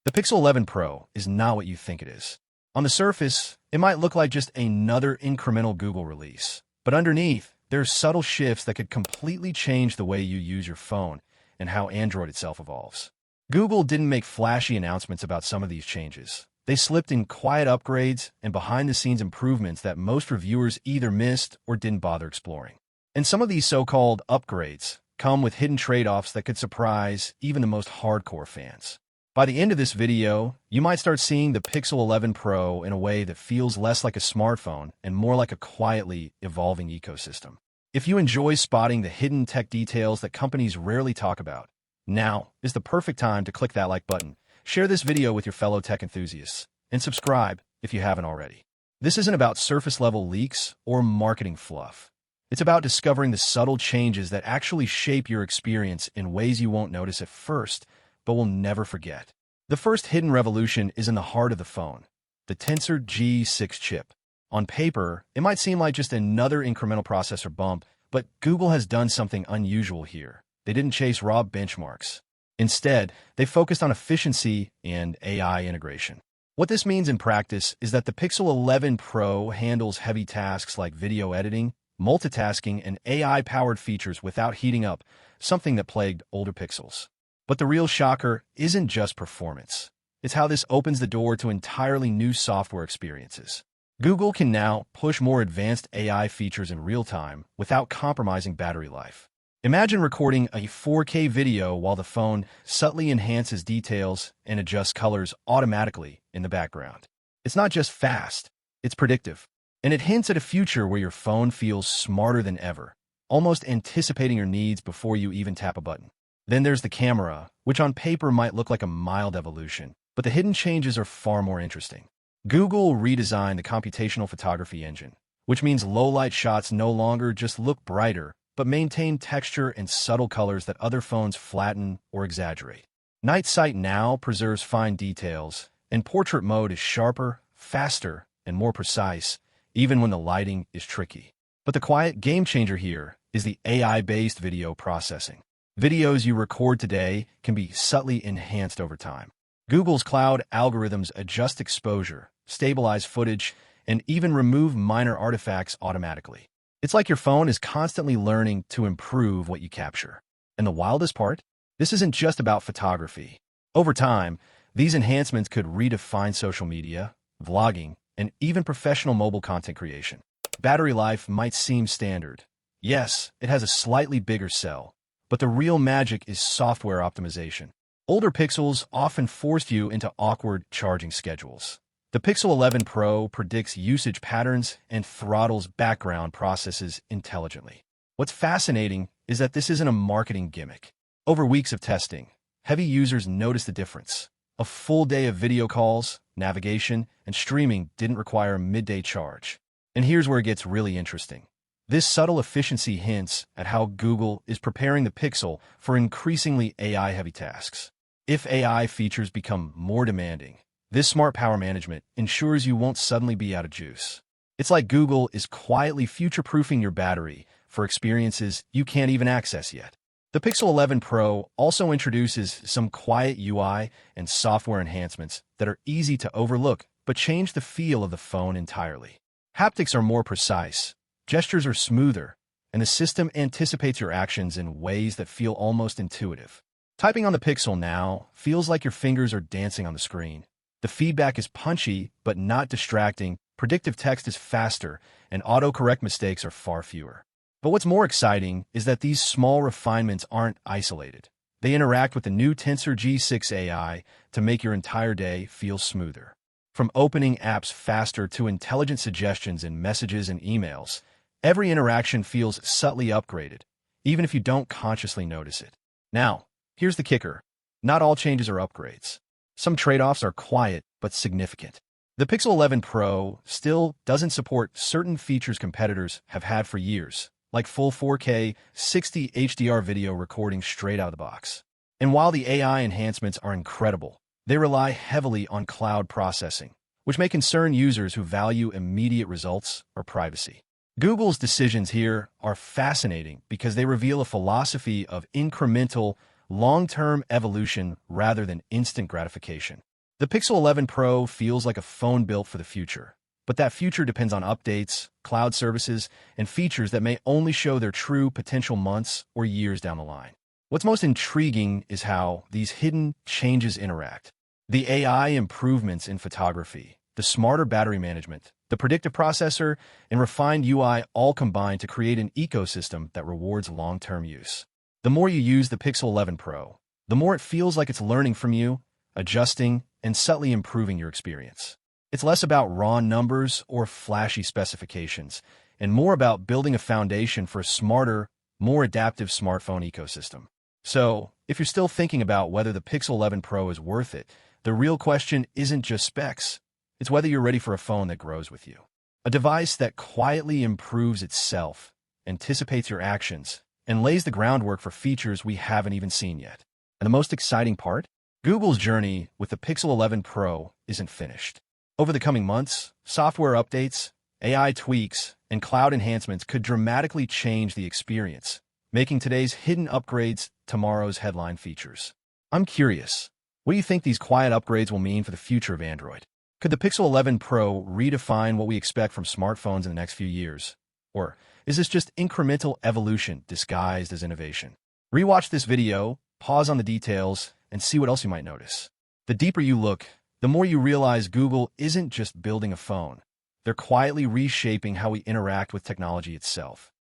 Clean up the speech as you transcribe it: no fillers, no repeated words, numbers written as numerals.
The Pixel 11 Pro is not what you think it is. On the surface, it might look like just another incremental Google release, but underneath, there are subtle shifts that could completely change the way you use your phone and how Android itself evolves. Google didn't make flashy announcements about some of these changes. They slipped in quiet upgrades and behind-the-scenes improvements that most reviewers either missed or didn't bother exploring. And some of these so-called upgrades come with hidden trade-offs that could surprise even the most hardcore fans. By the end of this video, you might start seeing the Pixel 11 Pro in a way that feels less like a smartphone and more like a quietly evolving ecosystem. If you enjoy spotting the hidden tech details that companies rarely talk about, now is the perfect time to click that like button, share this video with your fellow tech enthusiasts, and subscribe if you haven't already. This isn't about surface-level leaks or marketing fluff. It's about discovering the subtle changes that actually shape your experience in ways you won't notice at first, but will never forget. The first hidden revolution is in the heart of the phone, the Tensor G6 chip. On paper, it might seem like just another incremental processor bump, but Google has done something unusual here. They didn't chase raw benchmarks. Instead, they focused on efficiency and AI integration. What this means in practice is that the Pixel 11 Pro handles heavy tasks like video editing, multitasking, and AI-powered features without heating up, something that plagued older Pixels. But the real shocker isn't just performance. It's how this opens the door to entirely new software experiences. Google can now push more advanced AI features in real time without compromising battery life. Imagine recording a 4K video while the phone subtly enhances details and adjusts colors automatically in the background. It's not just fast, it's predictive. And it hints at a future where your phone feels smarter than ever, almost anticipating your needs before you even tap a button. Then there's the camera, which on paper might look like a mild evolution, but the hidden changes are far more interesting. Google redesigned the computational photography engine, which means low-light shots no longer just look brighter, but maintain texture and subtle colors that other phones flatten or exaggerate. Night sight now preserves fine details, and portrait mode is sharper, faster, and more precise, even when the lighting is tricky. But the quiet game-changer here is the AI-based video processing. Videos you record today can be subtly enhanced over time. Google's cloud algorithms adjust exposure, stabilize footage, and even remove minor artifacts automatically. It's like your phone is constantly learning to improve what you capture. And the wildest part? This isn't just about photography. Over time, these enhancements could redefine social media, vlogging, and even professional mobile content creation. Battery life might seem standard. Yes, it has a slightly bigger cell, but the real magic is software optimization. Older Pixels often forced you into awkward charging schedules. The Pixel 11 Pro predicts usage patterns and throttles background processes intelligently. What's fascinating is that this isn't a marketing gimmick. Over weeks of testing, heavy users noticed the difference. A full day of video calls, navigation, and streaming didn't require a midday charge. And here's where it gets really interesting. This subtle efficiency hints at how Google is preparing the Pixel for increasingly AI-heavy tasks. If AI features become more demanding, this smart power management ensures you won't suddenly be out of juice. It's like Google is quietly future-proofing your battery for experiences you can't even access yet. The Pixel 11 Pro also introduces some quiet UI and software enhancements that are easy to overlook but change the feel of the phone entirely. Haptics are more precise, gestures are smoother, and the system anticipates your actions in ways that feel almost intuitive. Typing on the Pixel now feels like your fingers are dancing on the screen. The feedback is punchy but not distracting, predictive text is faster, and autocorrect mistakes are far fewer. But what's more exciting is that these small refinements aren't isolated. They interact with the new Tensor G6 AI to make your entire day feel smoother. From opening apps faster to intelligent suggestions in messages and emails, every interaction feels subtly upgraded, even if you don't consciously notice it. Now, here's the kicker. Not all changes are upgrades. Some trade-offs are quiet but significant. The Pixel 11 Pro still doesn't support certain features competitors have had for years, like full 4K 60 HDR video recording straight out of the box. And while the AI enhancements are incredible, they rely heavily on cloud processing, which may concern users who value immediate results or privacy. Google's decisions here are fascinating because they reveal a philosophy of incremental, long-term evolution rather than instant gratification. The Pixel 11 Pro feels like a phone built for the future, but that future depends on updates, cloud services, and features that may only show their true potential months or years down the line. What's most intriguing is how these hidden changes interact. The AI improvements in photography, the smarter battery management, the predictive processor, and refined UI all combine to create an ecosystem that rewards long-term use. The more you use the Pixel 11 Pro, the more it feels like it's learning from you, adjusting, and subtly improving your experience. It's less about raw numbers or flashy specifications, and more about building a foundation for a smarter, more adaptive smartphone ecosystem. So, if you're still thinking about whether the Pixel 11 Pro is worth it, the real question isn't just specs. It's whether you're ready for a phone that grows with you. A device that quietly improves itself, anticipates your actions, and lays the groundwork for features we haven't even seen yet. And the most exciting part? Google's journey with the Pixel 11 Pro isn't finished. Over the coming months, software updates, AI tweaks, and cloud enhancements could dramatically change the experience, making today's hidden upgrades tomorrow's headline features. I'm curious, what do you think these quiet upgrades will mean for the future of Android? Could the Pixel 11 Pro redefine what we expect from smartphones in the next few years? Or is this just incremental evolution disguised as innovation? Rewatch this video, pause on the details, and see what else you might notice. The deeper you look, the more you realize Google isn't just building a phone. They're quietly reshaping how we interact with technology itself.